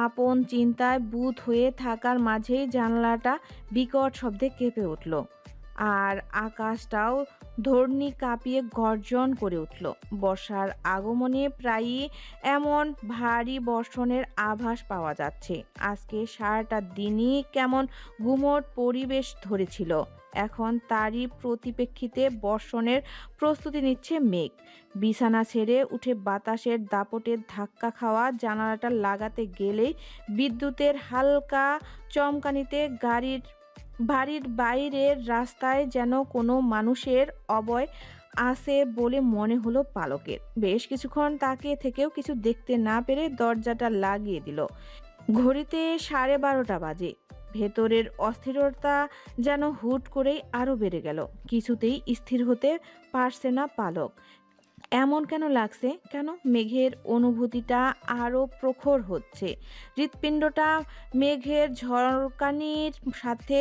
আপন চিন্তায় বুঁদ হয়ে থাকার মাঝেই জানালাটা বিকট শব্দে কেঁপে উঠল, আর আকাশটাও ধর্নি কাঁপিয়ে গর্জন করে উঠল। বর্ষার আগমনে প্রায়ই এমন ভারী বর্ষণের আভাস পাওয়া যাচ্ছে। আজকে সারাটা দিনই কেমন গুমট পরিবেশ ধরেছিল। এখন তারই প্রতিপ্রেক্ষিতে বর্ষণের প্রস্তুতি নিচ্ছে মেঘ। বিছানা ছেড়ে উঠে বাতাসের দাপটে ধাক্কা খাওয়া জানালাটা লাগাতে গেলেই বিদ্যুতের হালকা চমকানিতে বাড়ির বাইরের রাস্তায় যেন কোনো মানুষের অবয় আছে বলে মনে হলো পালকের। বেশ কিছুক্ষণ তাকিয়ে থেকেও কিছু দেখতে না পেরে দরজাটা লাগিয়ে দিল। ঘড়িতে 12:30 বাজে। ভেতরের অস্থিরতা যেন হুট করেই আরো বেড়ে গেল। কিছুতেই স্থির হতে পারছে না পালক। এমন কেন লাগছে? কেন মেঘের অনুভূতিটা আরো প্রখর হচ্ছে? হৃৎপিণ্ডটা মেঘের ঝড়কানির সাথে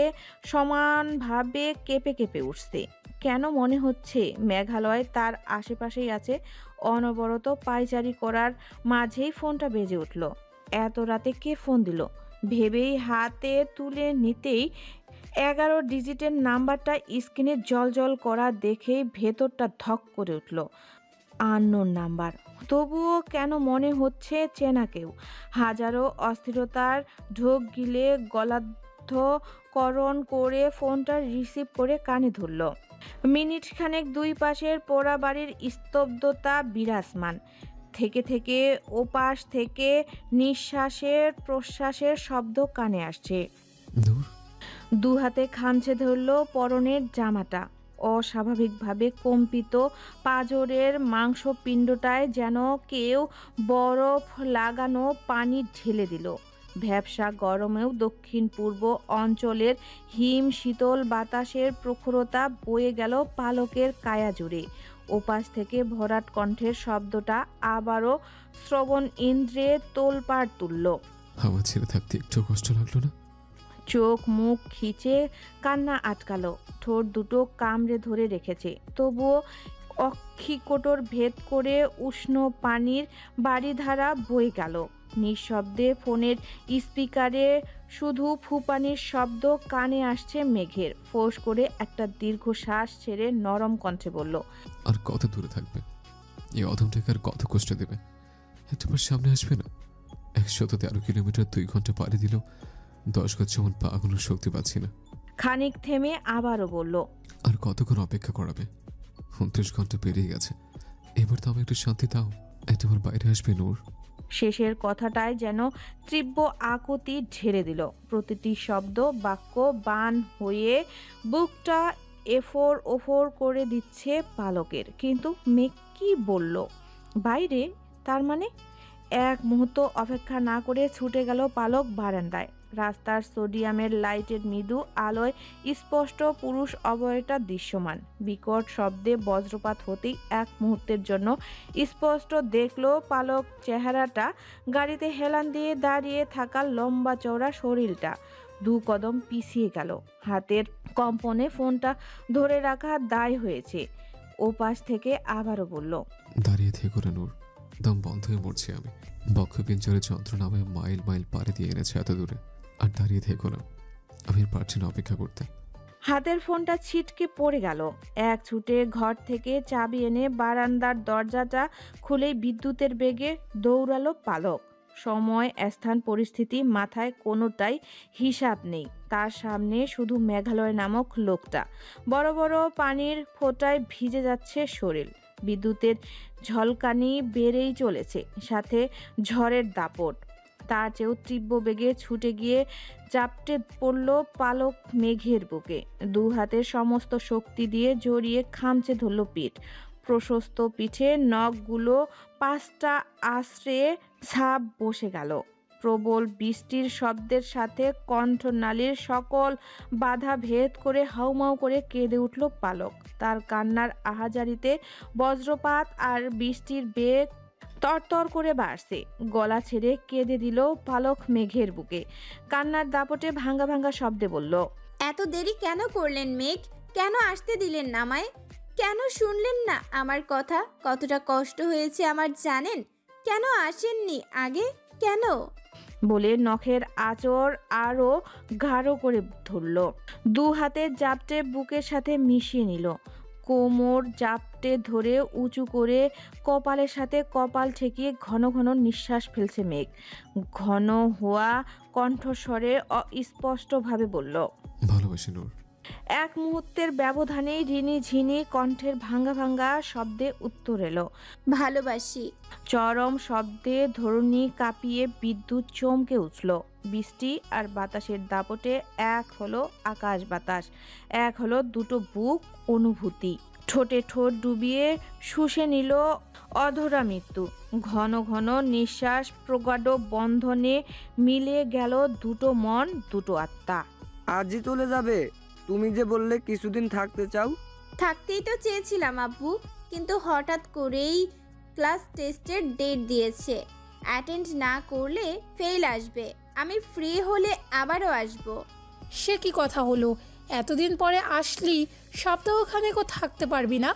সমানভাবে কেঁপে কেঁপে উঠছে। কেন মনে হচ্ছে মেঘালয় তার আশেপাশেই আছে? অনবরত পায়চারি করার মাঝেই ফোনটা বেজে উঠল। এত রাতে কে ফোন দিল ভেবেই হাতে তুলে নিতেই 11 ডিজিটের নাম্বারটা স্ক্রিনে জ্বলজ্বল করা দেখেই ভেতরটা ধক করে উঠল। আননোন নাম্বার, তবুও কেন মনে হচ্ছে চেনা কেউ। হাজারো অস্থিরতার ঢোক গিলে গলাধঃকরণ করে ফোনটা রিসিভ করে কানে ধরল। মিনিট খানেক দুই পাশের পোড়া বাড়ির স্তব্ধতা বিরাজমান। থেকে থেকে ওপাশ থেকে নিঃশ্বাসের প্রশ্বাসের শব্দ কানে আসছে। দু হাতে খামচে ধরল পরনের জামাটা। অস্বাভাবিকভাবে কম্পিত পাঁজরের মাংসপিণ্ডটায় যেন কেউ বরফ লাগানো পানি ঢেলে দিল। ভ্যাপসা গরমেও দক্ষিণ পূর্ব অঞ্চলের হিম শীতল বাতাসের প্রখরতা বয়ে গেল পালকের কায়া জুড়ে। ওপাশ থেকে ভরাট কণ্ঠের শব্দটা আবারও শ্রবণ ইন্দ্রে তোলপাড় তুলল। আমার ছেড়ে থাকতে একটু কষ্ট লাগলো না? চোখ মুখ খিচে কান্না আটকালো। ঠোঁট দুটো কামড়ে ধরে রেখেছে, তবুও অক্ষিকোটর ভেদ করে উষ্ণ পানির বাড়িধারা বয়ে গেল। নিঃশব্দে ফোনের স্পিকারে শুধু ফুপানির শব্দ কানে আসছে মেঘের। ফোঁস করে একটা দীর্ঘশ্বাস ছেড়ে নরম কণ্ঠে বলল, আর কত দূরে থাকবে? এই অধমটাকে আর কত কষ্ট দেবে? একটাবার সামনে আসবে না? 113 কিলোমিটার 2 ঘন্টা পাড়ি দিল 10 গজ যেমন পাগুলোর শক্তি পাচ্ছি না। খানিক থেমে আবারও বলল, আর কতক্ষণ অপেক্ষা করাবে? 29 ঘন্টা পেরিয়ে গেছে। এবার তো আমি একটু শান্তি দাও। একটাবার বাইরে আসবে নূর। শেষের কথাটায় যেন তীব্র আকুতি ঢেলে দিল। প্রতিটি শব্দ বাক্য বান হয়ে বুকটা এফোর ওফোর করে দিচ্ছে পালকের। কিন্তু মেঘ কি বলল? বাইরে? তার মানে? এক মুহূর্ত অপেক্ষা না করে ছুটে গেল পালক বারান্দায়। রাস্তার সোডিয়ামের লাইটের মৃদু আলোয় স্পষ্ট পুরুষ অবয়বটা দৃশ্যমান। বিকট শব্দে বজ্রপাত হতেই এক মুহূর্তের জন্য স্পষ্ট দেখল পালক চেহারাটা, গাড়িতে হেলান দিয়ে দাঁড়িয়ে থাকা লম্বা চওড়া শরীরটা। 2 কদম পিছিয়ে গেল। হাতের কম্পনে ফোনটা ধরে রাখা দায় হয়েছে। ওপাশ থেকে আবারও বলল, দাঁড়িয়ে থেকে করে নূর, দম বন্ধ হয়ে মরছি আমি। বক্ষপিঞ্জরের যন্ত্রণা আমায় মাইল মাইল পাড়ি দিয়ে এনেছে এত দূরে। আর দাঁড়িয়ে থেকো না, আমি আর পারছি না অপেক্ষা করতে। হাতের ফোনটা ছিটকে পড়ে গেল। এক ছুটে ঘর থেকে চাবি এনে বারান্দার দরজাটা খুলেই বিদ্যুতের বেগে দৌড়ালো পালক। সময়, স্থান, পরিস্থিতি মাথায় কোনোটাই হিসাব নেই। তার সামনে শুধু মেঘালয় নামক লোকটা। বড় বড় পানির ফোঁটায় ভিজে যাচ্ছে শরীর। বিদ্যুতের ঝলকানি বেড়েই চলেছে, সাথে ঝড়ের দাপট। তার চেয়েও তীব্র বেগে ছুটে গিয়ে চাপটে পড়ল পালক মেঘের বুকে। 2 হাতের সমস্ত শক্তি দিয়ে জড়িয়ে খামচে ধরল পিঠ। প্রশস্ত পিঠে নখগুলো 5টা আশ্রে ছাপ বসে গেল। প্রবল বৃষ্টির শব্দের সাথে কণ্ঠনালীর সকল বাধা ভেদ করে হাউমাউ করে কেঁদে উঠল পালক। তার কান্নার আহাজারিতে বজ্রপাত আর বৃষ্টির বেগ তরতর করে বাড়ছে। গলা ছেড়ে কেঁদে দিল পালক মেঘের বুকে। কান্নার দাপটে ভাঙ্গা ভাঙ্গা শব্দে বলল, এত দেরি কেন করলেন মেঘ? কেন আসতে দিলেন না আমায়? কেন শুনলেন না আমার কথা? কতটা কষ্ট হয়েছে আমার জানেন? কেন আসেননি আগে? কেন? বলে নখের আঁচড় আরও গাঢ় করে ধরল। দু হাতে জাপটে বুকের সাথে মিশিয়ে নিল। কোমর জাপটে ধরে উঁচু করে কপালের সাথে কপাল ঠেকিয়ে ঘন ঘন নিঃশ্বাস ফেলছে মেঘ। ঘন হওয়া কণ্ঠস্বরে অস্পষ্টভাবে বলল, ভালোবাসি নূর। এক মুহূর্তের ব্যবধানে রিনি ঝিনি কণ্ঠের ভাঙ্গা ভাঙ্গা শব্দে উত্তর এলো, ভালোবাসি। চরম শব্দে ধরণী কাঁপিয়ে বিদ্যুৎ চমকে উঠল। বৃষ্টি আর বাতাসের দাপটে এক হলো আকাশ বাতাস, এক হলো দুটো বুক অনুভূতি। ঠোঁটে ঠোঁট ডুবিয়ে শুষে নিল অধরা মৃত্যু। ঘন ঘন নিঃশ্বাস প্রগাঢ় বন্ধনে মিলে গেল দুটো মন, দুটো আত্মা। আজই চলে যাবে? তুমি যে বললে কিছুদিন থাকতে চাও। থাকতেই তো চেয়েছিলাম আব্বু, কিন্তু হঠাৎ করেই ক্লাস টেস্টের ডেট দিয়েছে। অ্যাটেন্ড না করলে ফেল আসবে। আমি ফ্রি হলে আবারও আসব। সে কি কথা হলো? এতদিন পরে আসলি, সপ্তাহখানেকও থাকতে পারবি না?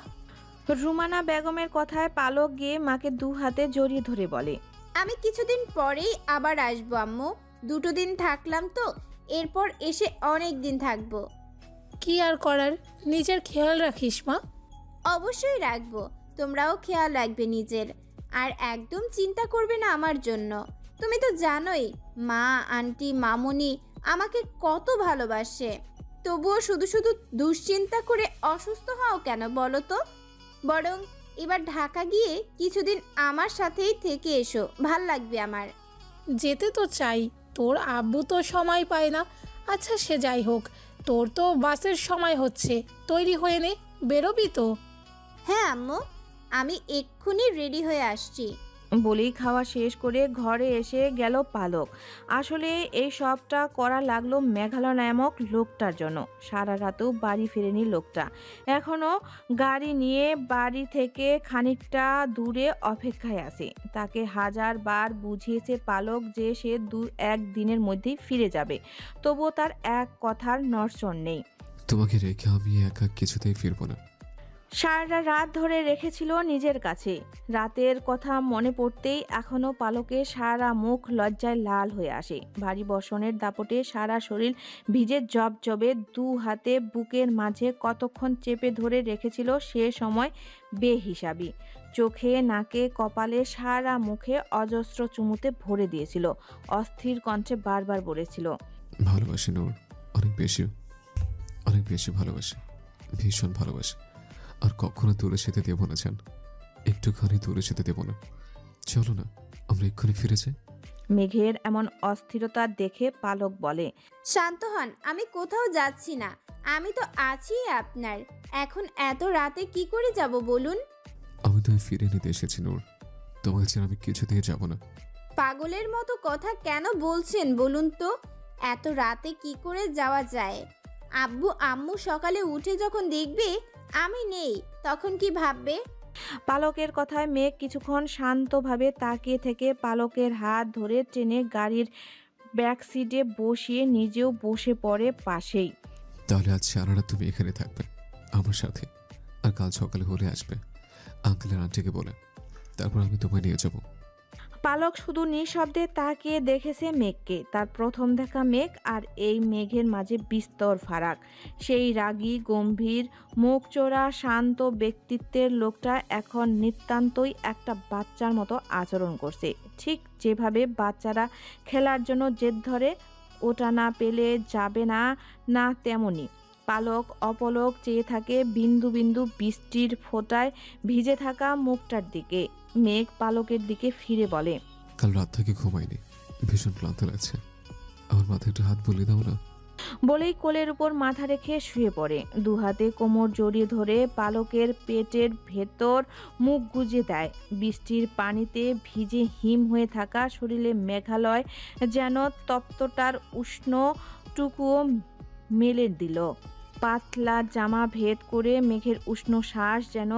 রুমানা বেগমের কথায় পালক গিয়ে মাকে দু হাতে জড়িয়ে ধরে বলে, আমি কিছুদিন পরেই আবার আসবো আম্মু। দুটো দিন থাকলাম তো, এরপর এসে অনেক দিন থাকবো। কি আর করার, নিজের খেয়াল রাখিস মা। অবশ্যই রাখবো। তোমরাও খেয়াল রাখবে নিজের। আর একদম চিন্তা করবে না আমার জন্য। তুমি তো জানোই মা, আন্টি, মামুনি আমাকে কত ভালোবাসে। তবুও শুধু শুধু দুশ্চিন্তা করে অসুস্থ হও কেন বলো তো? বরং এবার ঢাকা গিয়ে কিছুদিন আমার সাথেই থেকে এসো, ভাল লাগবে আমার। যেতে তো চাই, তোর আব্বু তো সময় পায় না। আচ্ছা সে যাই হোক, তোর তো বাসের সময় হচ্ছে, তৈরি হয়ে নে, বেরোবি তো? হ্যাঁ আম্মু, আমি এক্ষুনি রেডি হয়ে আসছি। বলেই খাওয়া শেষ করে ঘরে এসে গেল পালক। আসলে এই সবটা করা লাগলো মেঘালয় নামক লোকটার জন্য। সারা রাতেও বাড়ি ফেরেনি লোকটা। এখনো গাড়ি নিয়ে বাড়ি থেকে খানিকটা দূরে অপেক্ষায় আছে। তাকে হাজার বার বুঝিয়েছে পালক যে সে এক দিনের মধ্যেই ফিরে যাবে, তবুও তার এক কথার নড়চড় নেই। তোমাকে রেখে আমি একা কিছুতেই ফিরবো না। সারা রাত ধরে রেখেছিল নিজের কাছে। রাতের কথা মনে পড়তেই এখনো পালকের সারা মুখ লজ্জায় লাল হয়ে আসে। ভারী বসনের দাপটে সারা শরীর ভিজে জবজবে। দু হাতে বুকের মাঝে কতক্ষণ চেপে ধরে রেখেছিল সে সময় বেহিসাবি। চোখে নাকে কপালে সারা মুখে অজস্র চুমুতে ভরে দিয়েছিল। অস্থির কণ্ঠে বারবার বলেছিল, ভালোবাসি নূর, অনেক বেশি, অনেক বেশি ভালোবাসি, ভীষণ ভালোবাসি। আর কখনো দূরে যেতে দেবো না জান, একটুখানি দূরে যেতে দেবো না। চলো না, আমরা এক্ষুনি ফিরে যাই। মেঘের এমন অস্থিরতা দেখে পালক বলে, শান্ত হন, আমি কোথাও যাচ্ছি না। আমি তো আছি আপনার। এখন এত রাতে কি করে যাব বলুন? আমি তুমি ফিরে নিতে এসেছি নূর, তোমাকে ছেড়ে আমি কিছুতেই যাব না। পাগলের মতো কথা কেন বলছেন বলুন তো? এত রাতে কি করে যাওয়া যায়? আব্বু আম্মু সকালে উঠে যখন দেখবে আমি নেই, তখন কি ভাববে? পালকের কথায় মেঘ কিছুক্ষণ শান্তভাবে তাকিয়ে থেকে পালকের হাত ধরে টেনে গাড়ির ব্যাক সিটে বসিয়ে নিজেও বসে পড়ে পাশেই। তাহলে আজ সারা রাত তুমি এখানে থাকবে আমার সাথে, আর কাল সকালে হলে আসবে আঙ্কেলের আন্টিকে বলে, তারপর আমি তোমায় নিয়ে যাব। পালক শুধু নিঃশব্দে তাকিয়ে দেখেছে মেঘকে। তার প্রথম দেখা মেঘ আর এই মেঘের মাঝে বিস্তর ফারাক। সেই রাগী গম্ভীর মুখচোরা শান্ত ব্যক্তিত্বের লোকটা এখন নিতান্তই একটা বাচ্চার মতো আচরণ করছে। ঠিক যেভাবে বাচ্চারা খেলার জন্য জেদ ধরে, ওটা না পেলে যাবে না, না তেমনি। পালক অপলক চেয়ে থাকে বিন্দু বিন্দু বৃষ্টির ফোঁটায় ভিজে থাকা মুখটার দিকে। মেঘ পালকের দিকে ফিরে বলে, কাল রাত থেকে ঘুমাইনি, ভীষণ ক্লান্ত লাগছে, আমার মাথায় একটু হাত বুলিয়ে দাও না। বলেই কোলের উপর মাথা রেখে শুয়ে পড়ে। দুহাতে কোমর জড়িয়ে ধরে পালকের পেটের ভেতর মুখ গুজে দেয়। বৃষ্টির পানিতে ভিজে হিম হয়ে থাকা শরীরে মেঘালয় যেন তপ্তটার উষ্ণটুকুও মেলে দিল। পাতলা জামা ভেদ করে মেঘের উষ্ণ শ্বাস যেন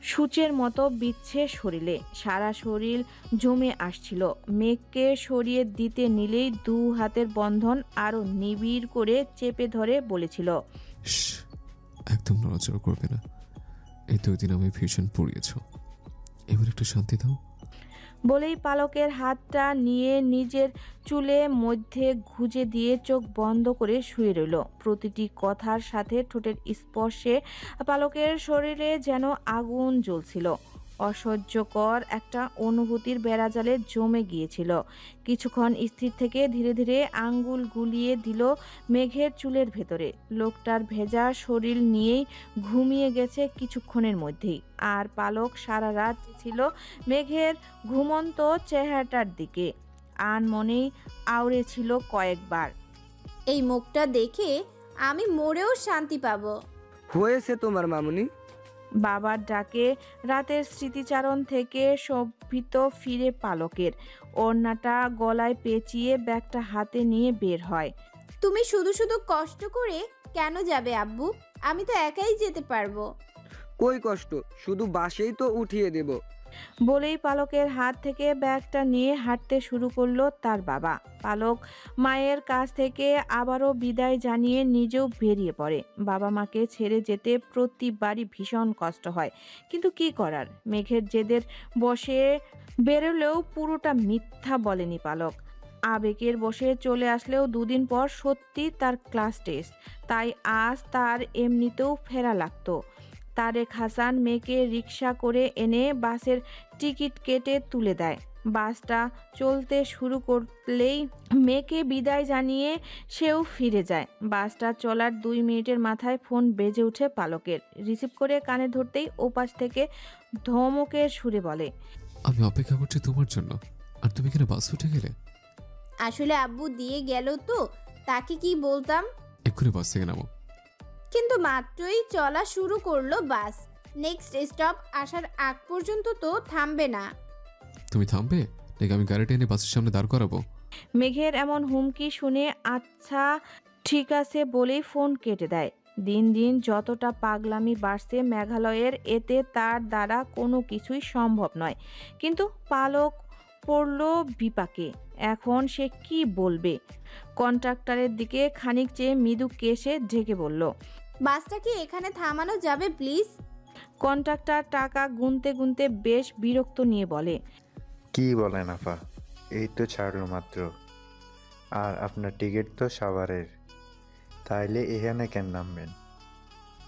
সূচের মতো বিচ্ছে শরীরে, সারা শরীর জমে আসছিল। মেঘকে সরিয়ে দিতে নিলেই দু হাতের বন্ধন আরো নিবিড় করে চেপে ধরে বলেছিল, শ্, একদম নড়াচড়া করবে না। এই 2 দিন আমি ভীষণ পুড়িয়েছ, এবার একটু শান্তি দাও। বলেই পালকের হাতটা নিয়ে নিজের চুলে মধ্যে গুজে দিয়ে চোখ বন্ধ করে শুয়ে রইল। প্রতিটি কথার সাথে ঠোঁটের স্পর্শে পালকের শরীরে যেন আগুন জ্বলছিল। অসহ্যকর একটা অনুভূতির বেড়াজালে জমে গিয়েছিল। কিছুক্ষণ স্থির থেকে ধীরে ধীরে আঙ্গুল গুলিয়ে দিল মেঘের চুলের ভেতরে। লোকটার ভেজা শরীর নিয়েই ঘুমিয়ে গেছে কিছুক্ষণের মধ্যেই। আর পালক সারা রাত ছিল মেঘের ঘুমন্ত চেহারাটার দিকে, আনমনেই আউড়ে ছিল কয়েকবার। এই মুখটা দেখে আমি মরেও শান্তি পাবো। হয়েছে তোমার মামুনি। বাবার ডাকে রাতের স্মৃতিচারণ থেকে শোভিত ফিরে পালকের। ওড়নাটা গলায় পেঁচিয়ে ব্যাগটা হাতে নিয়ে বের হয়। তুমি শুধু শুধু কষ্ট করে কেন যাবে আব্বু? আমি তো একাই যেতে পারবো। কই কষ্ট, শুধু বাসেই তো উঠিয়ে দেব। বলেই পালকের হাত থেকে ব্যাগটা নিয়ে হাঁটতে শুরু করলো তার বাবা। পালক মায়ের কাছ থেকে আবারও বিদায় জানিয়ে নিজেও বেরিয়ে পড়ে। বাবা মাকে ছেড়ে যেতে প্রতিবারই ভীষণ কষ্ট হয়, কিন্তু কি করার। মেঘের জেদের বসে বেরোলেও পুরোটা মিথ্যা বলেনি পালক। আবেগের বসে চলে আসলেও 2 দিন পর সত্যি তার ক্লাস টেস্ট, তাই আজ তার এমনিতেও ফেরা লাগতো। তারেক হাসান মেয়েকে রিকশা করে এনে বাসের টিকিট কেটে তুলে দেয়। বাসটা চলতে শুরু করলেই মেয়েকে বিদায় জানিয়ে সেও ফিরে যায়। বাসটা চলার 2 মিনিটের মাথায় ফোন বেজে ওঠে পালকের। রিসিভ করে কানে ধরতেই ওপাশ থেকে ধমকের সুরে বলে, আমি অপেক্ষা করছি তোমার জন্য, আর তুমি কেন বাস উঠে গেলে? আসলে আব্বু দিয়ে গেল তো, তাকে কি বলতাম। এক্ষুনি বাস থেকে নামো। কিন্তু মাত্রই চলা শুরু করলো বাস। নেক্সট স্টপ আসার আগ পর্যন্ত তো থামবে না। তুমি থামবে নাকি আমি গাড়িটা এনে বাসের সামনে দাঁড় করাবো? মেঘের এমন হুমকি শুনে আচ্ছা ঠিক আছে বলেই ফোন কেটে দেয়। দিন দিন যতটা পাগলামি বাড়ছে মেঘালয়ের, এতে তার দ্বারা কোনো কিছুই সম্ভব নয়। কিন্তু পালক পড়ল বিপাকে। এখন সে কি বলবে? কন্ট্রাক্টরের দিকে খানিক চেয়ে মৃদু কেশে ঢেকে বলল, বাসটা কি এখানে থামানো যাবে প্লিজ? কন্ট্রাক্টর টাকা গুনতে গুনতে বেশ বিরক্ত নিয়ে বলে, কি বলেন আফা, এই তো ছাড়লো মাত্র। আর আপনার টিকিট তো সাভারের, তাইলে এখানে কেন নামবেন?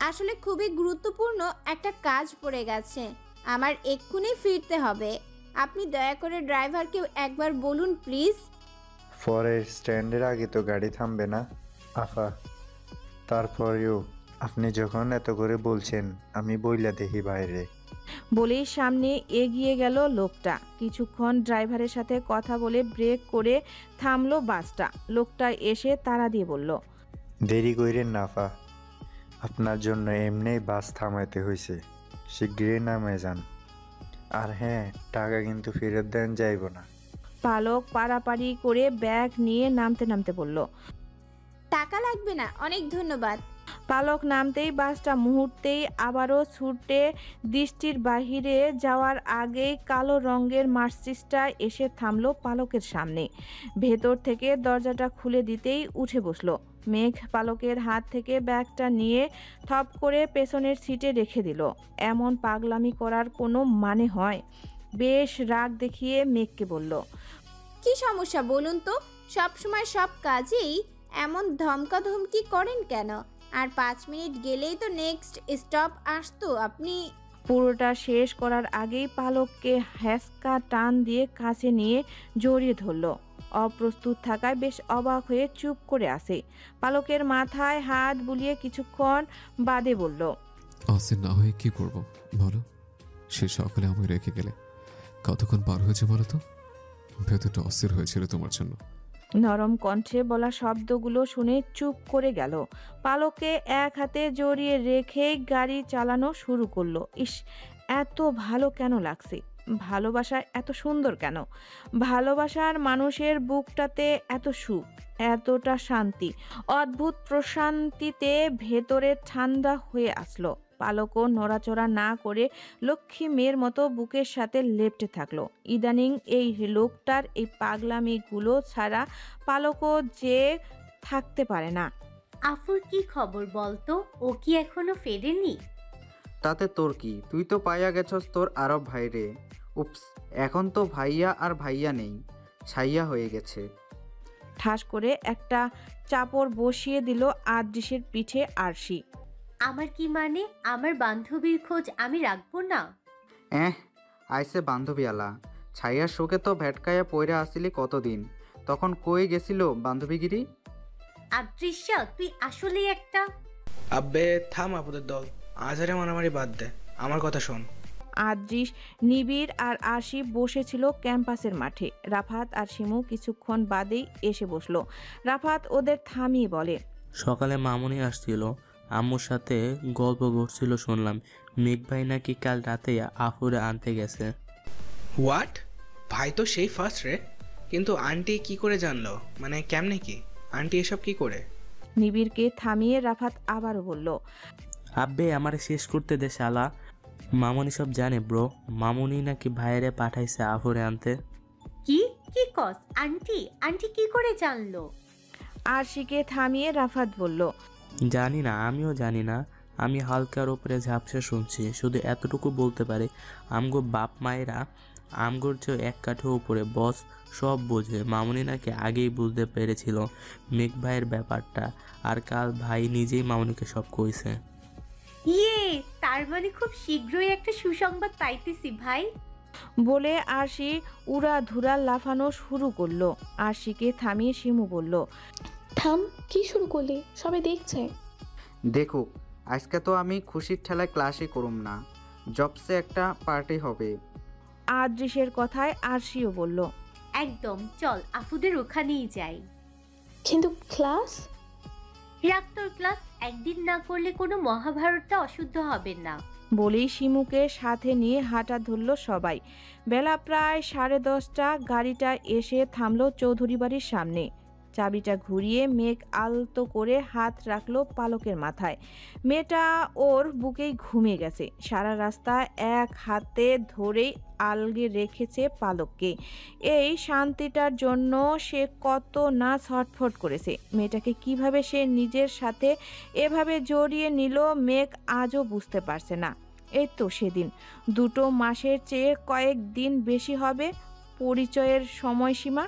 আসলে খুবই গুরুত্বপূর্ণ একটা কাজ পড়ে গেছে, আমার এক্ষুনি ফিরতে হবে। আপনি দয়া করে ড্রাইভারকে একবার বলুন প্লিজ। পরের স্ট্যান্ডের আগে তো গাড়ি থামবে না আফা। তারপরেও আপনি যখন এত করে বলছেন, আমি বইলা দেখি বাইরে। বলেই সামনে এগিয়ে গেল লোকটা। কিছুক্ষণ ড্রাইভারের সাথে কথা বলে ব্রেক করে থামলো বাসটা। লোকটা এসে তাড়া দিয়ে বলল, দেরি কইরেন না আফা, আপনার জন্য এমনিই বাস থামাইতে হয়েছে, শীঘ্রই নামে যান। আর হ্যাঁ, টাকা কিন্তু ফেরত দেন যাইব না। পালক পাড়াপাড়ি করে ব্যাগ নিয়ে নামতে নামতে বলল, টাকা লাগবে না, অনেক ধন্যবাদ। পালক নামতেই বাসটা মুহূর্তেই আবারও ছুটে দৃষ্টির বাহিরে যাওয়ার আগেই কালো রঙের মার্সিডিজটা এসে থামলো পালকের সামনে। ভেতর থেকে দরজাটা খুলে দিতেই উঠে বসলো। মেঘ পালকের হাত থেকে ব্যাগটা নিয়ে থপ করে পেছনের সিটে রেখে দিল। এমন পাগলামি করার কোনো মানে হয়? বেশ রাগ দেখিয়ে মেঘকে বলল, কি সমস্যা বলুন তো? সব সময় সব কাজেই এমন ধমকাধমকি করেন কেন? আর 5 মিনিট গেলেই তো নেক্সট স্টপ আসতো। আপনি পুরোটা শেষ করার আগেই পালককে হ্যাঁচকা টান দিয়ে কাছে নিয়ে জড়িয়ে ধরল। অপ্রস্তুত থাকায় বেশ অবাক হয়ে চুপ করে আসে। পালকের মাথায় হাত বুলিয়ে কিছুক্ষণ বাদে বলল, অস্থির না হয়ে কি করব বলো? সে সকালে আমি রেখে গেলে কতক্ষণ পার হয়েছে বলো তো? ভেতরটা অস্থির হয়েছিল তোমার জন্য। নরম কণ্ঠে বলা শব্দগুলো শুনে চুপ করে গেল। পালককে এক হাতে জড়িয়ে রেখেই গাড়ি চালানো শুরু করলো। ইস, এত ভালো কেন লাগছে? ভালোবাসা এত সুন্দর কেন? ভালোবাসার মানুষের বুকটাতে এত সুখ, এতটা শান্তি, অদ্ভুত প্রশান্তিতে ভেতরে ঠান্ডা হয়ে আসলো। পালকও নড়াচড়া না করে লক্ষ্মী মেয়ের মতো বুকের সাথে লেপ্টে থাকলো। ইদানিং এই লোকটার এই পাগলামিগুলো ছাড়া পালকও যে থাকতে পারে না। আফুর কি খবর বলতো? ও কি এখনো ফেরেনি? তাতে তোর কি? তুই তো পাইয়া গেছস তোর আরব ভাইরে। উপস, এখন তো ভাইয়া আর ভাইয়া নেই, ছাইয়া হয়ে গেছে। ঠাস করে একটা চাপড় বসিয়ে দিল আদৃশের পিঠে আরশি। আমার কি মানে? আমার বান্ধবীর খোঁজ আমি রাখবো না? আইসে বান্ধবী আলা, ছাইয়ার শোকে তো ভেটকাইয়া পইরা আসিলি কতদিন, তখন কই গেছিল বান্ধবীগিরি? আদৃশ্যা, তুই আসলেই একটা। আব্বে থাম আপদের দল, আজহারে মারামারি বাদ দে, আমার কথা শোন। আদৃশ, নিবিড় আর আশি বসেছিল ক্যাম্পাসের মাঠে। রাফাত আর শিমু কিছুক্ষণ বাদেই এসে বসলো। রাফাত ওদের থামিয়ে বলে, সকালে মামুনি আসছিল, আম্মুর সাথে গল্প করছিল, শুনলাম মেঘ ভাই নাকি কাল রাতে আফুরে আনতে গেছে। হোয়াট? ভাই তো সেই ফার্স্ট রে, কিন্তু আন্টি কি করে জানলো? মানে কেমনে কি? আন্টি এসব কি করে? নিবিড়কে থামিয়ে রাফাত আবারও বলল, আব্বে আমারে শেষ করতে দে শালা, মামুনি সব জানে ব্রো। মামুনি নাকি ভাইয়েরে পাঠাইছে আফুরে আনতে। কি কি কস? আন্টি আন্টি কি করে জানলো? আরশিকে থামিয়ে রাফাত বলল, জানি না, আমিও জানি না, আমি হালকার উপরে ঝাপসা শুনছি। শুধু এতটুকু বলতে পারি, আমগো বাপ মায়েরা আমগোর চেয়ে এক কাঠো উপরে, বস সব বোঝে। মামুনি নাকি আগেই বুঝতে পেরেছিল মেঘ ভাইয়ের ব্যাপারটা, আর কাল ভাই নিজেই মামুনিকে সব কইছে। ইয়ে, তার মানে খুব শীঘ্রই একটা সুসংবাদ পাইতেছি ভাই। বলে আরশি উড়াধুরা লাফানো শুরু করলো। আরশিকে থামিয়ে শিমু বলল, থাম, কি শুরু করলি? সবাই দেখছে। দেখুক, আজকে তো আমি খুশির ঠেলায় ক্লাসই করুম না, জবসে একটা পার্টি হবে। আদৃশের কথায় আরশিও বলল, একদম, চল আফুদের ওখানেই যাই। কিন্তু ক্লাস? রাখ তোর ক্লাস, একদিন না করলে কোনো মহাভারতটা অশুদ্ধ হবে না। বলেই শিমুকে সাথে নিয়ে হাঁটা ধরল সবাই। বেলা প্রায় 10:30। গাড়িটা এসে থামলো চৌধুরী বাড়ির সামনে। চাবিটা ঘুরিয়ে মেঘ আলতো করে হাত রাখলো পালকের মাথায়। মেয়েটা ওর বুকেই ঘুমিয়ে গেছে। সারা রাস্তা এক হাতে ধরেই আলগে রেখেছে পালককে। এই শান্তিটার জন্য সে কত না ছটফট করেছে। মেয়েটাকে কিভাবে সে নিজের সাথে এভাবে জড়িয়ে নিল মেঘ আজও বুঝতে পারছে না। এই তো সেদিন, 2 মাসের চেয়ে কয়েকদিন বেশি হবে পরিচয়ের সময়সীমা।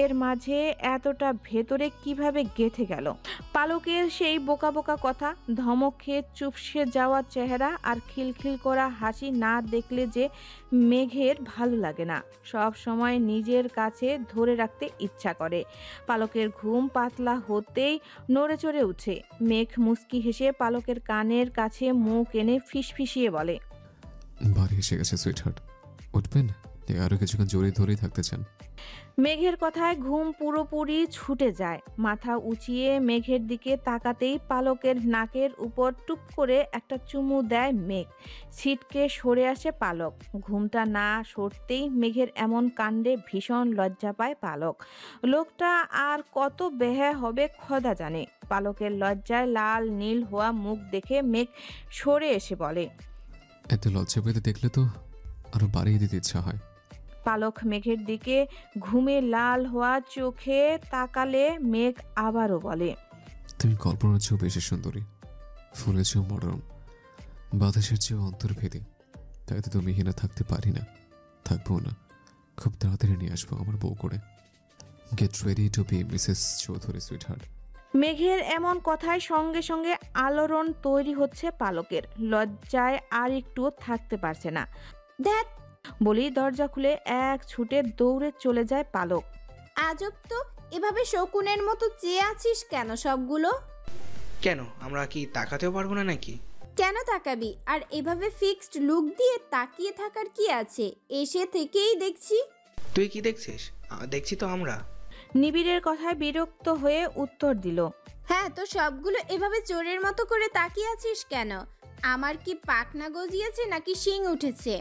এর মাঝে এতটা ভেতরে কিভাবে গেঁথে গেল? পালকের সেই বোকা বোকা কথা, ধমক খেয়ে চুপসে যাওয়া চেহারা আর খিলখিল করা হাসি না দেখলে যে মেঘের ভালো লাগে না। সব সময় নিজের কাছে ধরে রাখতে ইচ্ছা করে। পালকের ঘুম পাতলা হতেই নড়ে চড়ে উঠে। মেঘ মুচকি হেসে পালকের কানের কাছে মুখ এনে ফিসফিসিয়ে বলে, বাড়ি এসে গেছে সুইটহার্ট, উঠবেন? আরো কিছুক্ষণ জড়িয়ে ধরেই থাকতে চান? মেঘের কথায় ঘুম পুরোপুরি ছুটে যায়। মাথা উঁচিয়ে মেঘের দিকে তাকাতেই পালকের নাকের উপর টুপ করে একটা চুমু দেয় মেঘ। ছিটকে সরে আসে পালক। ঘুমটা না সরতেই মেঘের এমন কাণ্ডে ভীষণ লজ্জা পায় পালক। লোকটা আর কত বেহা হবে খোদা জানে। পালকের লজ্জায় লাল নীল হওয়া মুখ দেখে মেঘ সরে এসে বলে, এত লজ্জা পেতে দেখলে তো আরো বাড়িয়ে দিতে ইচ্ছা হয়। পালক মেঘের দিকে ঘুমে লাল হওয়া চোখে তাকালে মেঘ আবারও বলে, তুমি কল্পনার চেয়েও বেশি সুন্দরী, ফুলের চেয়েও মনোরম, বাতাসের চেয়েও অন্তর্ভেদী। তাই তো তুমি হিনা থাকতে পারি না, থাকবো না। খুব তাড়াতাড়ি নিয়ে আসবো আমার বউ করে। Get ready to be Mrs Chowdhury sweetheart. মেঘের এমন কথায় সঙ্গে সঙ্গে আলোড়ন তৈরি হচ্ছে পালকের। লজ্জায় আর একটুও থাকতে পারছে না। ধ্যাত বলেই দরজা খুলে এক ছুটে দৌড়ে চলে যায় পালক। আজব তো, এভাবে শকুনের মতো চেয়ে আছিস কেন সবগুলো? কেন, আমরা কি তাকাতেও পারবো না নাকি? কেন তাকাবি? আর এভাবে ফিক্সড লুক দিয়ে তাকিয়ে থাকার কি আছে? এসে থেকেই দেখছি। তুই কি দেখছিস? দেখছি তো আমরা। নিবিড়ের কথায় বিরক্ত হয়ে উত্তর দিল, হ্যাঁ, তো সবগুলো এভাবে চোরের মতো করে তাকিয়ে আছিস কেন? আমার কি পাখনা গজিয়েছে নাকি শিং উঠেছে?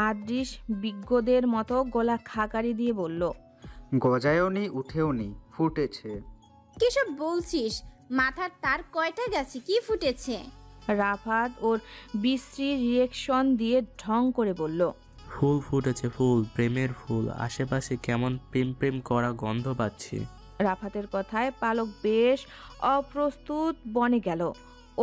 আদৃশ বিজ্ঞদের মতো গলা খাকারি দিয়ে বলল, গজায়ও নেই, উঠেও নেই, ফুটেছে। কিসব বলছিস? মাথার তার কয়টা গেছে? কি ফুটেছে? রাফাত ওর বিশ্রী রিয়েকশন দিয়ে ঢং করে বলল, ফুল ফুটেছে, ফুল, প্রেমের ফুল। আশেপাশে কেমন প্রেম প্রেম করা গন্ধ পাচ্ছি। রাফাতের কথায় পালক বেশ অপ্রস্তুত বনে গেল।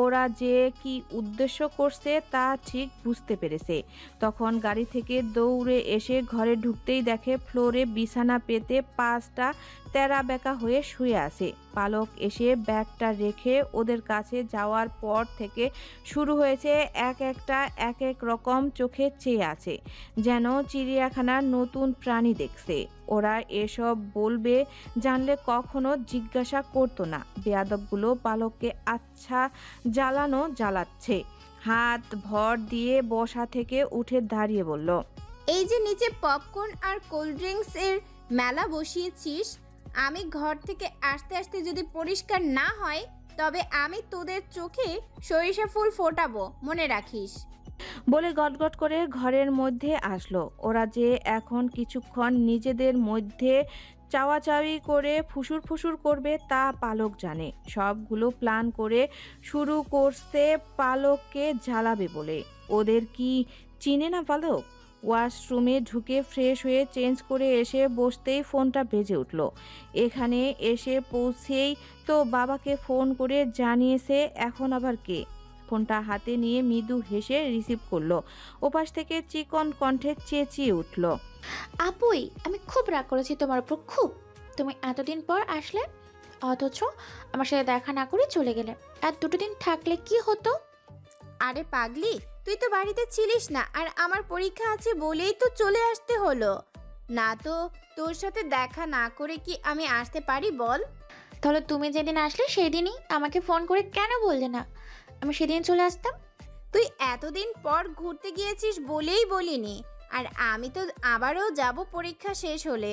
ওরা যে কি উদ্দেশ্য করছে তা ঠিক বুঝতে পেরেছে। তখন গাড়ি থেকে দৌড়ে এসে ঘরে ঢুকতেই দেখে ফ্লোরে বিছানা পেতে পাঁচটা তেরা বেঁকা হয়ে শুয়ে আছে। পালক এসে ব্যাগটা রেখে ওদের কাছে যাওয়ার পর থেকে শুরু হয়েছে এক এক রকম চোখে চেয়ে আছে, যেন চিড়িয়াখানার নতুন প্রাণী দেখছে। ওরা এসব বলবে জানলে কখনো জিজ্ঞাসা করতো না। বেয়াদবগুলো পালককে আচ্ছা জ্বালাচ্ছে। হাত ভর দিয়ে বসা থেকে উঠে দাঁড়িয়ে বলল, এই যে নিচে পপকর্ন আর কোল্ড ড্রিঙ্কস এর মেলা বসিয়েছিস, আমি ঘর থেকে আসতে আসতে যদি পরিষ্কার না হয় তবে আমি তোদের চোখে সরিষা ফুল ফোটাবো, মনে রাখিস। বলে গটগট করে ঘরের মধ্যে আসলো। ওরা যে এখন কিছুক্ষণ নিজেদের মধ্যে চাওয়াচাওয়ি করে ফুসুর ফুসুর করবে তা পালক জানে। সবগুলো প্ল্যান করে শুরু করছে পালককে জ্বালাবে বলে। ওদের কি চিনে না পালক? ওয়াশরুমে ঢুকে ফ্রেশ হয়ে চেঞ্জ করে এসে বসতেই ফোনটা বেজে উঠল। এখানে এসে পৌঁছেই তো বাবাকে ফোন করে জানিয়েছে, এখন আবার কে? ফোনটা হাতে নিয়ে মৃদু হেসে রিসিভ করলো। ওপাশ থেকে চিকন কণ্ঠে চেঁচিয়ে উঠল, আপুই, আমি খুব রাগ করেছি তোমার উপর, খুব। তুমি এতদিন পর আসলে, অথচ আমার সাথে দেখা না করে চলে গেলে। আর 2 দিন থাকলে কি হতো? আরে পাগলি, তুই তো বাড়িতে ছিলিস না, আর আমার পরীক্ষা আছে বলেই তো চলে আসতে হলো। না তো তোর সাথে দেখা না করে কি আমি আসতে পারি বল? তাহলে তুমি যেদিন আসলে সেদিনই আমাকে ফোন করে কেন বললে না? আমি সেদিন চলে আসতাম। তুই এতদিন পর ঘুরতে গিয়েছিস বলেই বলিনি, আর আমি তো আবারও যাব পরীক্ষা শেষ হলে।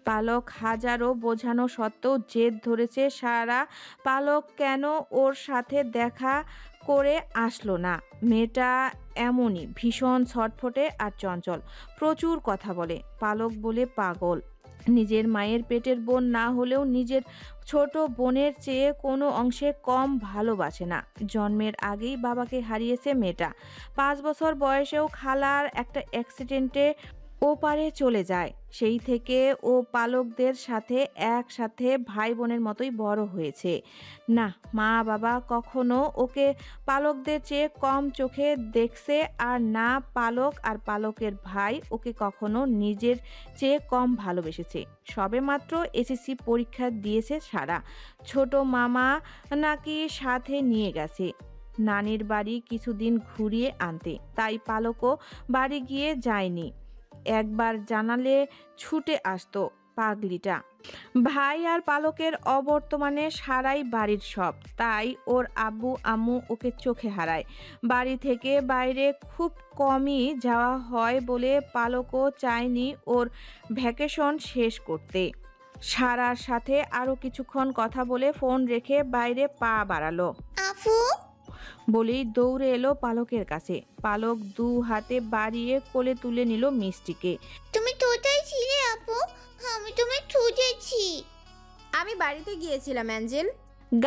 পালক হাজারো বোঝানো সত্ত্বেও জেদ ধরেছে সারা। পালক কেন ওর সাথে দেখা করে আসলো না? মেয়েটা এমনই, ভীষণ ছটফটে আর চঞ্চল, প্রচুর কথা বলে। পালক বলে পাগল। নিজের মায়ের পেটের বোন না হলেও নিজের ছোট বোনের চেয়ে কোনো অংশে কম ভালোবাসে না। জন্মের আগেই বাবাকে হারিয়েছে মেয়েটা। 5 বছর বয়সেও খালার একটা অ্যাক্সিডেন্টে ওপারে চলে যায়। সেই থেকে ও পালকদের সাথে একসাথে ভাই বোনের মতোই বড় হয়েছে। না, মা বাবা কখনো ওকে পালকদের চেয়ে কম চোখে দেখছে, আর না পালক আর পালকের ভাই ওকে কখনো নিজের চেয়ে কম ভালোবেসেছে। সবে মাত্র এসএসসি পরীক্ষা দিয়েছে সারা। ছোট মামা নাকি সাথে নিয়ে গেছে নানির বাড়ি কিছুদিন ঘুরিয়ে আনতে, তাই পালকও বাড়ি গিয়ে যায়নি। একবার জানালে ছুটে আসতো পাগলিটা। ভাই আর পালকের অবর্তমানে সারাই বাড়ির সব, তাই ওর আব্বু আম্মু ওকে চোখে হারায়। বাড়ি থেকে বাইরে খুব কমই যাওয়া হয় বলে পালকও চায়নি ওর ভ্যাকেশন শেষ করতে। সারার সাথে আরও কিছুক্ষণ কথা বলে ফোন রেখে বাইরে পা বাড়ালো। আফু বলেই দৌড়ে এলো পালকের কাছে। পালক 2 হাতে বাড়িয়ে কোলে তুলে নিল মিষ্টিকে। তুমি কোথায় ছিলে আপু? আমি তোমায় খুঁজেছি। আমি বাড়িতে গিয়েছিলাম অ্যাঞ্জেল।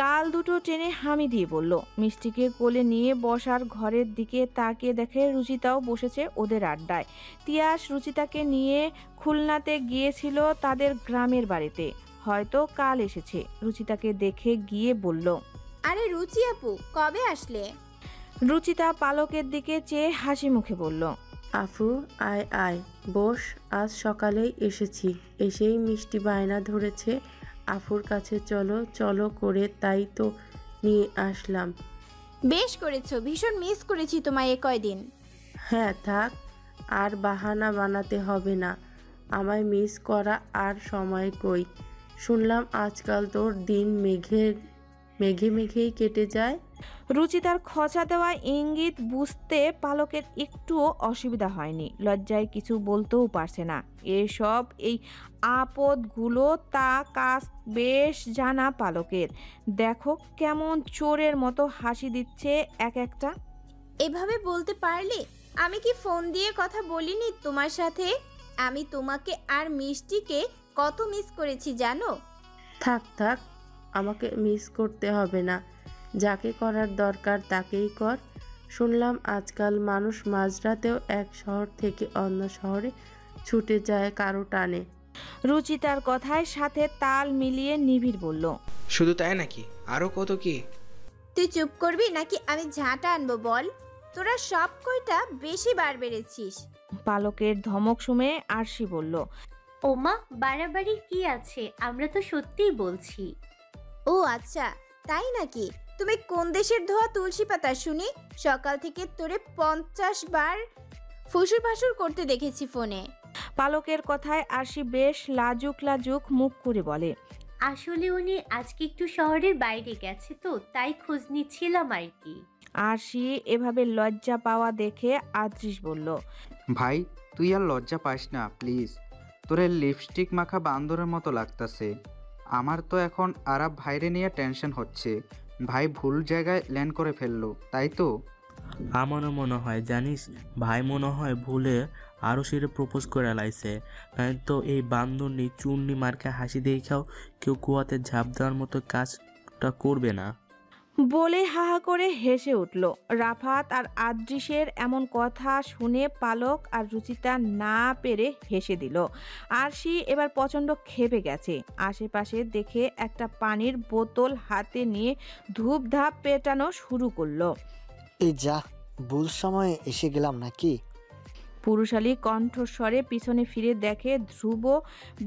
গাল দুটো টেনে হামি দিয়ে বলল। মিষ্টিকে কোলে নিয়ে বসার ঘরের দিকে তাকিয়ে দেখে রুচিতাও বসেছে ওদের আড্ডায়। তিয়াস রুচিতাকে নিয়ে খুলনাতে গিয়েছিল তাদের গ্রামের বাড়িতে, হয়তো কাল এসেছে। রুচিতাকে দেখে গিয়ে বলল, আরে রুচি আপু, কবে আসলে? রুচিতা পালকের দিকে চেয়ে হাসি মুখে বলল, আফু আয় আয় বস, আজ সকালেই এসেছি। এসেই মিষ্টি বায়না ধরেছে আফুর কাছে চলো চলো করে, তাই তো নিয়ে আসলাম। বেশ করেছো, ভীষণ মিস করেছি তোমায় এ কয়দিন। হ্যাঁ থাক, আর বাহানা বানাতে হবে না। আমায় মিস করা আর সময় কই। শুনলাম আজকাল তোর দিন মেঘের মেঘে মেঘেই কেটে যায়। রুচিতার খচা দেওয়া ইঙ্গিত বুঝতে পালকের একটুও অসুবিধা হয়নি। লজ্জায় কিছু বলতেও পারছে না। এসব এই আপদগুলো তা কাজ বেশ জানা পালকের। দেখো কেমন চোরের মতো হাসি দিচ্ছে এক একটা। এভাবে বলতে পারলে? আমি কি ফোন দিয়ে কথা বলিনি তোমার সাথে? আমি তোমাকে আর মিষ্টিকে কত মিস করেছি জানো? থাক থাক, আমাকে মিস করতে হবে না। যাকে করার দরকার তাকেই কর। শুনলাম আজকাল মানুষ মাঝরাতেও এক শহর থেকে অন্য শহরে ছুটে যায় কারো টানে। রুচিতার কথায় সাথে তাল মিলিয়ে নিবিড় বলল, শুধু তাই নাকি, আরো কত কি। তুই চুপ করবি নাকি আমি ঝাঁটা আনবো বল? তোরা সব কয়টা বেশি বার বেড়েছিস। পালকের ধমক শুনে আরশি বলল, ওমা, বাড়াবাড়ির কি আছে, আমরা তো সত্যিই বলছি। ও আচ্ছা, তাই নাকি? তুমি কোন দেশের ধোয়া তুলসী পাতা শুনি? সকাল থেকে তোরে 50 বার ফুসুর ফাসুর করতে দেখেছি ফোনে। পালকের কথায় আরশি বেশ লাজুক লাজুক মুখ করে বলে, আসলে উনি আজকে একটু শহরের বাইরে গেছে তো, তাই খোঁজ নিচ্ছিলাম আর কি। আরশি এভাবে লজ্জা পাওয়া দেখে আদ্রিস বলল, ভাই তুই আর লজ্জা পাস না প্লিজ। তোরে লিপস্টিক মাখা বান্দরের মতো লাগতাছে। আমার তো এখন আরাব ভাইরে নিয়ে টেনশন হচ্ছে। ভাই ভুল জায়গায় ল্যান্ড করে ফেললো, তাই তো? আমারও মনে হয় জানিস, ভাই মনে হয় ভুলে আরও সেরে প্রপোজ করে লাইছে। তো এই বান্দরনি চুন্নি মার্কে হাসি দেখাও কেউ কুয়াতে ঝাঁপ দেওয়ার মতো কাজটা করবে না বলে হাহা করে হেসে উঠল। রাফাত আর আদ্রিসের এমন কথা শুনে পালক আর রুচিতা না পেরে হেসে দিল। আরশি এবার প্রচণ্ড ক্ষেপে গেছে। আশেপাশে দেখে একটা পানির বোতল হাতে নিয়ে ধূপধাপ পেটানো শুরু করলো। এই যা, ভুল সময়ে এসে গেলাম নাকি? পুরুষালী কণ্ঠস্বরে পিছনে ফিরে দেখে ধ্রুব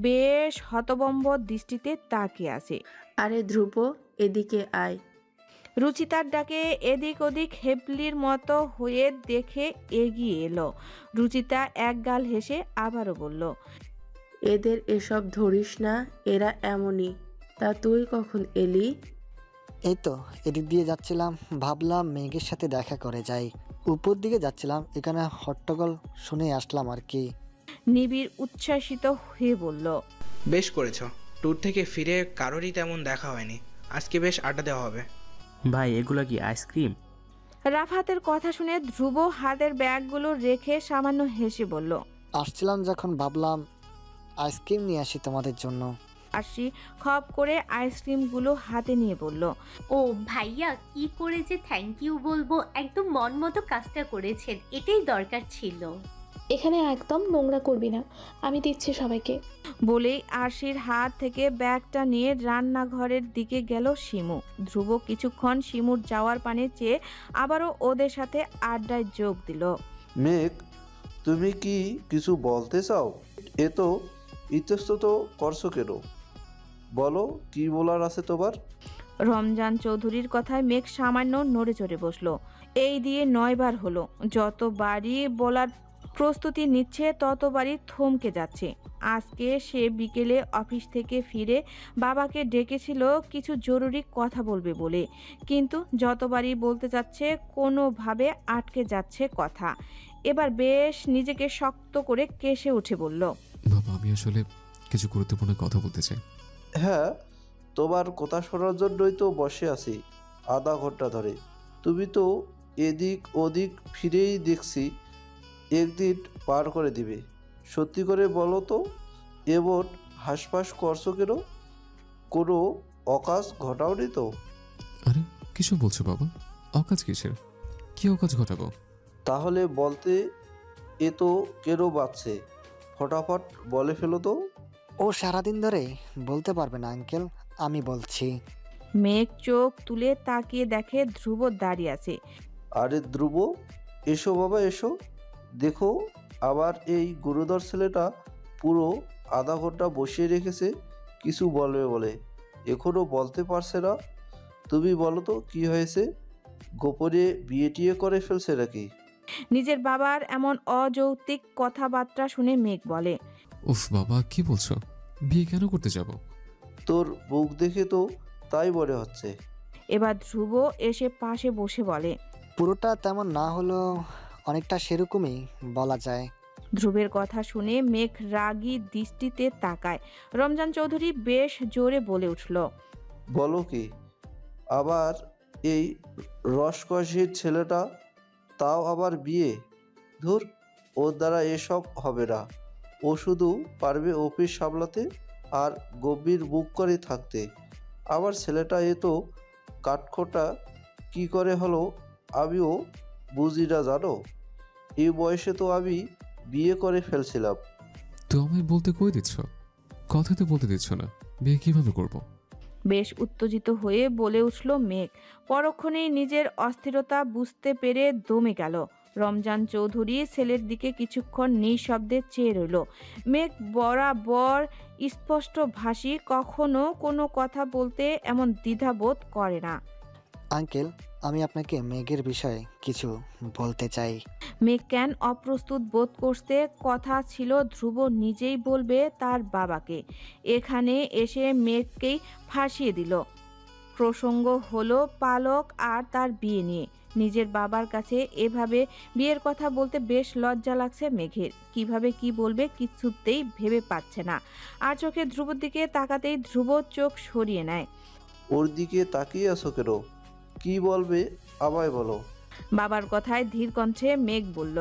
বেশ হতবম্ব দৃষ্টিতে তাকিয়ে আছে। আরে ধ্রুব, এদিকে আয়। রুচিতার ডাকে এদিক ওদিক হেবলির মতো হয়ে দেখে এগিয়ে এলো। রুচিতা এক গাল হেসে আবারও বলল, এদের এসব ধরিস না, এরা এমনই। তা তুই কখন এলি? এই তো এদিক দিয়ে যাচ্ছিলাম, ভাবলাম মেঘের সাথে দেখা করে যাই। উপর দিকে যাচ্ছিলাম, এখানে হট্টগোল শুনে আসলাম আর কি। নিবিড় উচ্ছ্বাসিত হয়ে বলল, বেশ করেছো। ট্যুর থেকে ফিরে কারোরই তেমন দেখা হয়নি, আজকে বেশ আড্ডা দেওয়া হবে। ভাই এগুলো কি আইসক্রিম? রাফাতের কথা শুনে ধ্রুব হাতের ব্যাগগুলো রেখে সামান্য হেসে বলল, আসছিলাম যখন ভাবলাম আইসক্রিম নিয়ে আসি তোমাদের জন্য। আরশি খপ করে আইসক্রিমগুলো হাতে নিয়ে বলল, ও ভাইয়া, কি করে যে থ্যাংক ইউ বলবো, একদম মন মতো কাজটা করেছেন, এটাই দরকার ছিল। এখানে একদম নোংরা করবি না, আমি দিচ্ছি সবাইকে। বলেই আরশির হাত থেকে ব্যাগটা নিয়ে রান্নাঘরের দিকে গেল শিমু। ধ্রুব কিছুক্ষণ শিমুর যাওয়ার পানে চেয়ে আবারও ওদের সাথে আড্ডায় যোগ দিল। মেঘ, তুমি কি কিছু বলতে চাও? এ তো ইতস্তত করছো কেন? বলো, কি বলার আছে তোমার? রমজান চৌধুরীর কথায় মেঘ সামান্য নড়ে চড়ে বসলো। এই দিয়ে 9 বার হলো। যতবারই বলার প্রস্তুতি নিচ্ছে ততবারই থমকে যাচ্ছে। আজকে সে বিকেলে অফিস থেকে ফিরে বাবাকে ডেকেছিল কিছু জরুরি কথা বলবে বলে, কিন্তু যতবারই বলতে যাচ্ছে কোনোভাবে আটকে যাচ্ছে কথা। এবার বেশ নিজেকে শক্ত করে কেসে উঠে বলল, বাবা আমি আসলে কিছু গুরুত্বপূর্ণ কথা বলতে চাই। হ্যাঁ, তোমার কথা শোনার জন্যই তো বসে আছি আধা ঘন্টা ধরে। তুমি তো এদিক ওদিক ফিরেই দেখছি, একদিন পার করে দিবে। সত্যি করে বলো তো, এমন হাসপাস করছো কেন? কোনো অকাজ ঘটাওনি তো? আরে কিছু বলছো বাবা? অকাজ কিসের? কি অকাজ ঘটাবো? তাহলে বলতে এ তো কেন বাঁচছে? ফটাফট বলে ফেলো তো। ও সারাদিন ধরে বলতে পারবে না আঙ্কেল, আমি বলছি। মেঘ চোখ তুলে তাকিয়ে দেখে ধ্রুব দাঁড়িয়ে আছে। আরে ধ্রুব, এসো বাবা এসো। দেখো, আবার এই গুরুধর ছেলেটা পুরো আধা ঘন্টা বসিয়ে রেখেছে কিছু বলবে বলে, এখনও বলতে পারছে না। তুমি বলো তো কি হয়েছে? গোপনে বিয়ে টিয়ে করে ফেলছে নাকি? নিজের বাবার এমন অযৌক্তিক কথাবার্তা শুনে মেঘ বলে, উফ বাবা কি বলছো? বিয়ে কেন করতে যাব? তোর মুখ দেখে তো তাই মনে হচ্ছে। এবার ধ্রুব এসে পাশে বসে বলে, পুরোটা তেমন না হলেও অনেকটা সেরকমই বলা যায়। ধ্রুবের কথা শুনে মেঘ রাগী দৃষ্টিতে তাকায়। রমজান চৌধুরী বেশ জোরে বলে উঠল, বলো কি? আবার এই রসকসির ছেলেটা, তাও আবার বিয়ে? ধুর, ওর দ্বারা এসব হবে না। ও শুধু পারবে অফিস সামলাতে আর গভীর বুক করে থাকতে। আবার ছেলেটা এ তো কাঠখোটা কি করে হলো আমিও বুঝি না, জানো? এই বয়সে তো আমি বিয়ে করে ফেলছিলাম। তো আমায় বলতে কই দিচ্ছ? কথা তো বলতে দিচ্ছ না, বিয়ে কিভাবে করব? বেশ উত্তেজিত হয়ে বলে উঠল মেঘ। পরক্ষণেই নিজের অস্থিরতা বুঝতে পেরে দমে গেল। রমজান চৌধুরী ছেলের দিকে কিছুক্ষণ নিঃশব্দে চেয়ে রইল। মেঘ বরাবর স্পষ্ট ভাষী, কখনো কোনো কথা বলতে এমন দ্বিধাবোধ করে না। আঙ্কেল, আমি আপনাকে মেঘের বিষয়ে কিছু বলতে চাই। মেঘ কেন অপ্রস্তুত বোধ করতে, কথা ছিল ধ্রুব নিজেই বলবে তার বাবাকে। এখানে এসে মেঘকেই ফাঁসিয়ে দিল। প্রসঙ্গ হলো পালক আর তার বিয়ে নিয়ে। নিজের বাবার কাছে এভাবে বিয়ের কথা বলতে বেশ লজ্জা লাগছে মেঘের। কিভাবে কি বলবে কিছুতেই ভেবে পাচ্ছে না। আর চোখে ধ্রুবর দিকে তাকাতেই ধ্রুব চোখ সরিয়ে নেয়। ওর দিকে তাকিয়ে আছো কেন? কি বলবে আমায় বলো। বাবার কথায় ধীর কণ্ঠে মেঘ বলল,